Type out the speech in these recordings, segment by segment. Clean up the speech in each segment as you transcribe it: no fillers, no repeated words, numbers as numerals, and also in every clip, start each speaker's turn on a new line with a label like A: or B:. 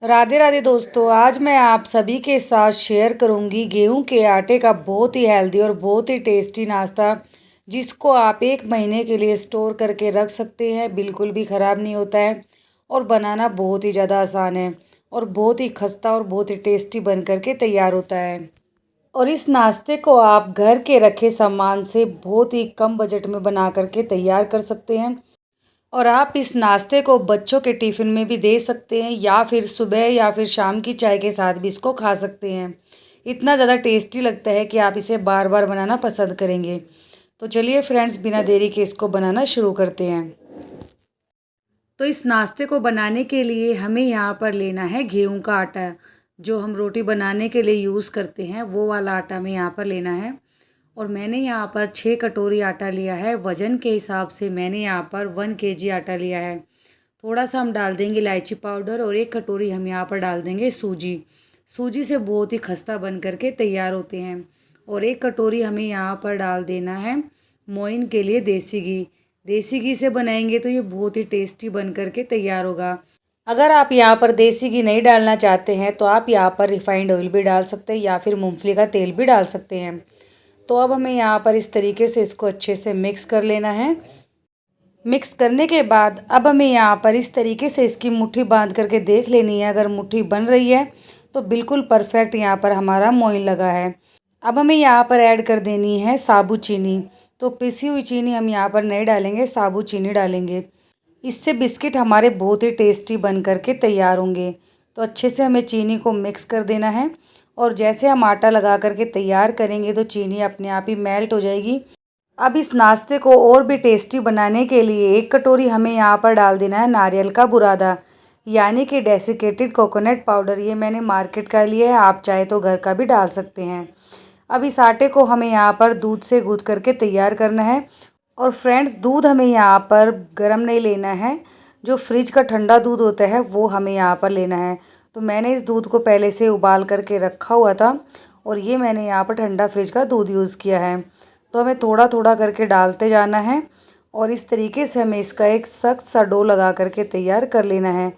A: राधे राधे दोस्तों, आज मैं आप सभी के साथ शेयर करूंगी गेहूं के आटे का बहुत ही हेल्दी और बहुत ही टेस्टी नाश्ता, जिसको आप 1 महीने के लिए स्टोर करके रख सकते हैं। बिल्कुल भी ख़राब नहीं होता है और बनाना बहुत ही ज़्यादा आसान है और बहुत ही खस्ता और बहुत ही टेस्टी बन करके तैयार होता है। और इस नाश्ते को आप घर के रखे सामान से बहुत ही कम बजट में बना करके तैयार कर सकते हैं। और आप इस नाश्ते को बच्चों के टिफ़िन में भी दे सकते हैं या फिर सुबह या फिर शाम की चाय के साथ भी इसको खा सकते हैं। इतना ज़्यादा टेस्टी लगता है कि आप इसे बार-बार बनाना पसंद करेंगे। तो चलिए फ्रेंड्स, बिना देरी के इसको बनाना शुरू करते हैं। तो इस नाश्ते को बनाने के लिए हमें यहाँ पर लेना है गेहूँ का आटा। जो हम रोटी बनाने के लिए यूज़ करते हैं वो वाला आटा हमें यहाँ पर लेना है। और मैंने यहाँ पर 6 कटोरी आटा लिया है। वज़न के हिसाब से मैंने यहाँ पर 1 केजी आटा लिया है। थोड़ा सा हम डाल देंगे इलायची पाउडर और 1 कटोरी हम यहाँ पर डाल देंगे सूजी। सूजी से बहुत ही खस्ता बन करके तैयार होते हैं। और 1 कटोरी हमें यहाँ पर डाल देना है मोइन के लिए देसी घी। देसी घी से बनाएंगे तो ये बहुत ही टेस्टी बन करके तैयार होगा। अगर आप यहाँ पर देसी घी नहीं डालना चाहते हैं तो आप यहाँ पर रिफाइंड ऑयल भी डाल सकते हैं या फिर मूंगफली का तेल भी डाल सकते हैं। तो अब हमें यहाँ पर इस तरीके से इसको अच्छे से मिक्स कर लेना है। मिक्स करने के बाद अब हमें यहाँ पर इस तरीके से इसकी मुट्ठी बांध करके देख लेनी है। अगर मुट्ठी बन रही है तो बिल्कुल परफेक्ट यहाँ पर हमारा मोइन लगा है। अब हमें यहाँ पर ऐड कर देनी है साबुत चीनी। तो पिसी हुई चीनी हम यहाँ पर नहीं डालेंगे, साबुत चीनी डालेंगे। इससे बिस्किट हमारे बहुत ही टेस्टी बन करके तैयार होंगे। तो अच्छे से हमें चीनी को मिक्स कर देना है और जैसे हम आटा लगा करके तैयार करेंगे तो चीनी अपने आप ही मेल्ट हो जाएगी। अब इस नाश्ते को और भी टेस्टी बनाने के लिए 1 कटोरी हमें यहाँ पर डाल देना है नारियल का बुरादा, यानी कि डेसिकेटेड कोकोनट पाउडर। ये मैंने मार्केट का लिया है, आप चाहे तो घर का भी डाल सकते हैं। अब इस आटे को हमें यहाँ पर दूध से गूँथ करके तैयार करना है। और फ्रेंड्स, दूध हमें यहाँ पर गर्म नहीं लेना है, जो फ्रिज का ठंडा दूध होता है वो हमें यहाँ पर लेना है। तो मैंने इस दूध को पहले से उबाल करके रखा हुआ था और ये मैंने यहाँ पर ठंडा फ्रिज का दूध यूज़ किया है। तो हमें थोड़ा थोड़ा करके डालते जाना है और इस तरीके से हमें इसका एक सख्त सा डो लगा करके तैयार कर लेना है।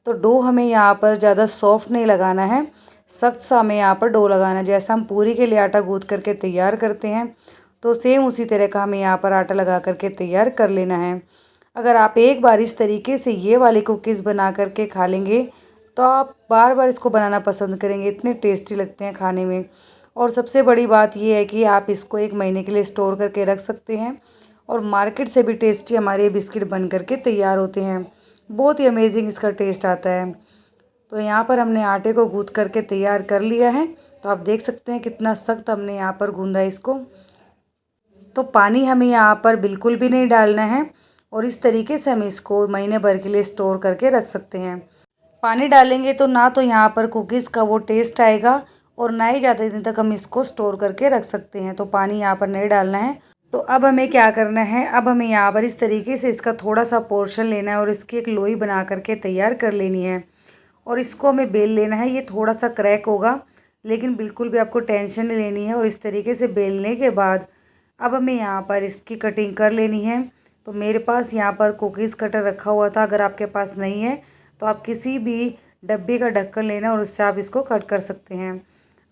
A: तो डो हमें यहाँ पर ज़्यादा सॉफ्ट नहीं लगाना है, सख्त सा हमें यहाँ पर डो लगाना है। जैसा हम पूरी के लिए आटा गूँथ करके तैयार करते हैं तो सेम उसी तरह का हमें यहाँ पर आटा लगा करके तैयार कर लेना है। अगर आप एक बार इस तरीके से ये वाली कुकीज़ बना करके खा लेंगे तो आप बार बार इसको बनाना पसंद करेंगे, इतने टेस्टी लगते हैं खाने में। और सबसे बड़ी बात ये है कि आप इसको 1 महीने के लिए स्टोर करके रख सकते हैं और मार्केट से भी टेस्टी हमारे ये बिस्किट बन करके तैयार होते हैं। बहुत ही अमेजिंग इसका टेस्ट आता है। तो यहाँ पर हमने आटे को गूँथ करके तैयार कर लिया है। तो आप देख सकते हैं कितना सख्त हमने यहाँ पर गूँधा है इसको। तो पानी हमें यहाँ पर बिल्कुल भी नहीं डालना है और इस तरीके से हम इसको महीने भर के लिए स्टोर करके रख सकते हैं। पानी डालेंगे तो ना तो यहाँ पर कुकीज़ का वो टेस्ट आएगा और ना ही ज़्यादा दिन तक हम इसको स्टोर करके रख सकते हैं। तो पानी यहाँ पर नहीं डालना है। तो अब हमें क्या करना है, अब हमें यहाँ पर इस तरीके से इसका थोड़ा सा पोर्शन लेना है और इसकी एक लोई बना करके तैयार कर लेनी है और इसको हमें बेल लेना है। ये थोड़ा सा क्रैक होगा लेकिन बिल्कुल भी आपको टेंशन नहीं लेनी है। और इस तरीके से बेलने के बाद अब हमें यहाँ पर इसकी कटिंग कर लेनी है। तो मेरे पास यहाँ पर कुकीज़ कटर रखा हुआ था, अगर आपके पास नहीं है तो आप किसी भी डब्बे का ढक्कन लेना और उससे आप इसको कट कर सकते हैं।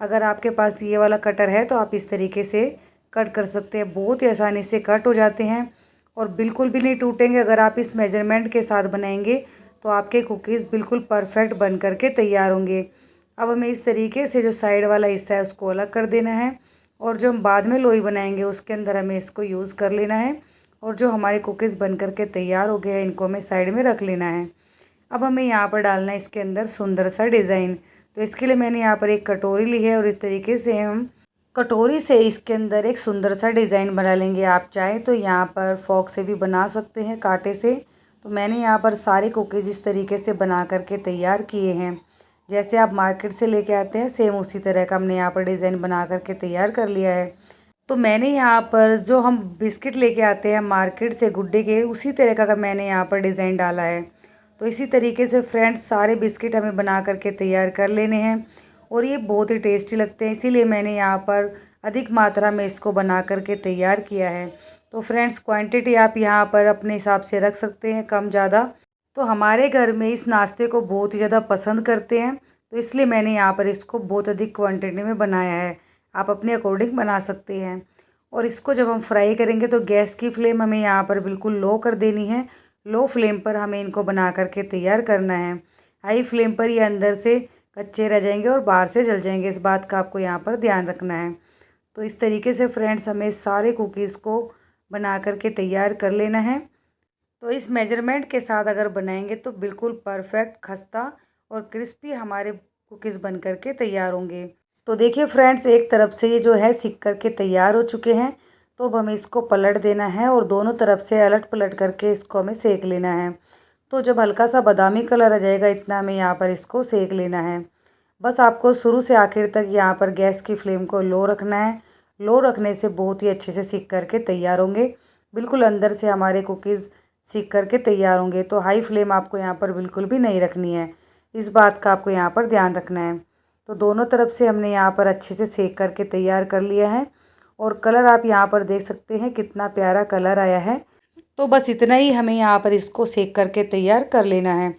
A: अगर आपके पास ये वाला कटर है तो आप इस तरीके से कट कर सकते हैं। बहुत ही आसानी से कट हो जाते हैं और बिल्कुल भी नहीं टूटेंगे। अगर आप इस मेजरमेंट के साथ बनाएंगे तो आपके कुकीज़ बिल्कुल परफेक्ट बन करके तैयार होंगे। अब हमें इस तरीके से जो साइड वाला हिस्सा है उसको अलग कर देना है और जो हम बाद में लोई बनाएंगे उसके अंदर हमें इसको यूज़ कर लेना है। और जो हमारे कुकीज़ बन करके तैयार हो गए हैं इनको हमें साइड में रख लेना है। अब हमें यहाँ पर डालना है इसके अंदर सुंदर सा डिज़ाइन। तो इसके लिए मैंने यहाँ पर एक कटोरी ली है और इस तरीके से हम कटोरी से इसके अंदर एक सुंदर सा डिज़ाइन बना लेंगे। आप चाहें तो यहाँ पर फॉक से भी बना सकते हैं, कांटे से। तो मैंने यहाँ पर सारे कुकीज़ इस तरीके से बना करके तैयार किए हैं। जैसे आप मार्केट से लेके आते हैं सेम उसी तरह का हमने यहाँ पर डिज़ाइन बना करके तैयार कर लिया है। तो मैंने यहाँ पर जो हम बिस्किट लेके आते हैं मार्केट से गुड्डे के, उसी तरह का मैंने यहाँ पर डिज़ाइन डाला है। तो इसी तरीके से फ्रेंड्स सारे बिस्किट हमें बना करके तैयार कर लेने हैं और ये बहुत ही टेस्टी लगते हैं, इसीलिए मैंने यहाँ पर अधिक मात्रा में इसको बना करके तैयार किया है। तो फ्रेंड्स क्वांटिटी आप यहाँ पर अपने हिसाब से रख सकते हैं, कम ज़्यादा। तो हमारे घर में इस नाश्ते को बहुत ही ज़्यादा पसंद करते हैं, तो इसलिए मैंने यहाँ पर इसको बहुत अधिक क्वांटिटी में बनाया है। आप अपने अकॉर्डिंग बना सकते हैं। और इसको जब हम फ्राई करेंगे तो गैस की फ्लेम हमें यहाँ पर बिल्कुल लो कर देनी है। लो फ्लेम पर हमें इनको बना करके तैयार करना है। हाई फ्लेम पर ये अंदर से कच्चे रह जाएंगे और बाहर से जल जाएंगे, इस बात का आपको यहाँ पर ध्यान रखना है। तो इस तरीके से फ्रेंड्स हमें सारे कुकीज़ को बना करके तैयार कर लेना है। तो इस मेजरमेंट के साथ अगर बनाएंगे तो बिल्कुल परफेक्ट खस्ता और क्रिस्पी हमारे कुकीज़ बन करके तैयार होंगे। तो देखिए फ्रेंड्स, एक तरफ से ये जो है सिक करके तैयार हो चुके हैं। तो अब हमें इसको पलट देना है और दोनों तरफ से अलट पलट करके इसको हमें सेक लेना है। तो जब हल्का सा बादामी कलर आ जाएगा इतना हमें यहाँ पर इसको सेक लेना है। बस आपको शुरू से आखिर तक यहाँ पर गैस की फ्लेम को लो रखना है। लो रखने से बहुत ही अच्छे से सिक करके तैयार होंगे। बिल्कुल अंदर से हमारे कुकीज़ सीख करके तैयार होंगे। तो हाई फ्लेम आपको यहाँ पर बिल्कुल भी नहीं रखनी है, इस बात का आपको यहाँ पर ध्यान रखना है। तो दोनों तरफ से हमने यहाँ पर अच्छे से सेक करके तैयार कर लिया है। और कलर आप यहाँ पर देख सकते हैं कितना प्यारा कलर आया है। तो बस इतना ही हमें यहाँ पर इसको सेक करके तैयार कर लेना है।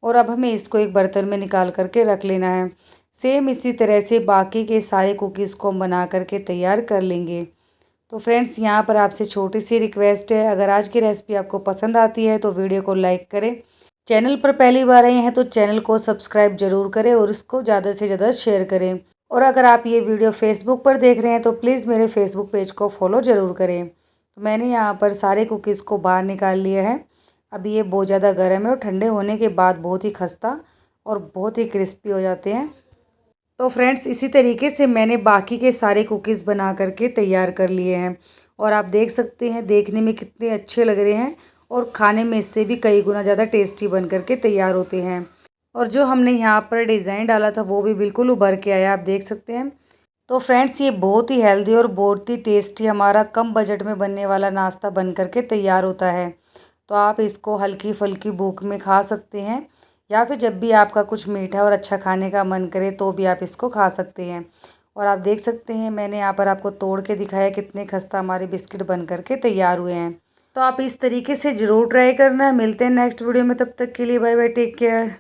A: और अब हमें इसको एक बर्तन में निकाल करके रख लेना है। सेम इसी तरह से बाकी के सारे कुकीज़ को हम बना करके तैयार कर लेंगे। तो फ्रेंड्स, यहाँ पर आपसे छोटी सी रिक्वेस्ट है, अगर आज की रेसिपी आपको पसंद आती है तो वीडियो को लाइक करें। चैनल पर पहली बार आए हैं तो चैनल को सब्सक्राइब जरूर करें और इसको ज़्यादा से ज़्यादा शेयर करें। और अगर आप ये वीडियो फेसबुक पर देख रहे हैं तो प्लीज़ मेरे फेसबुक पेज को फॉलो ज़रूर करें। तो मैंने यहाँ पर सारे कुकीज़ को बाहर निकाल लिया है। अभी ये बहुत ज़्यादा गर्म है और ठंडे होने के बाद बहुत ही खस्ता और बहुत ही क्रिस्पी हो जाते हैं। तो फ्रेंड्स, इसी तरीके से मैंने बाकी के सारे कुकीज़ बना करके तैयार कर लिए हैं। और आप देख सकते हैं देखने में कितने अच्छे लग रहे हैं और खाने में इससे भी कई गुना ज़्यादा टेस्टी बन करके तैयार होते हैं। और जो हमने यहाँ पर डिज़ाइन डाला था वो भी बिल्कुल उभर के आया, आप देख सकते हैं। तो फ्रेंड्स, ये बहुत ही हेल्दी और बहुत ही टेस्टी हमारा कम बजट में बनने वाला नाश्ता बन करके तैयार होता है। तो आप इसको हल्की फुल्की भूख में खा सकते हैं या फिर जब भी आपका कुछ मीठा और अच्छा खाने का मन करे तो भी आप इसको खा सकते हैं। और आप देख सकते हैं मैंने यहाँ पर आपको तोड़ के दिखाया कितने खस्ता हमारे बिस्किट बन करके तैयार हुए हैं। तो आप इस तरीके से ज़रूर ट्राई करना। मिलते हैं नेक्स्ट वीडियो में, तब तक के लिए बाय बाय, टेक केयर।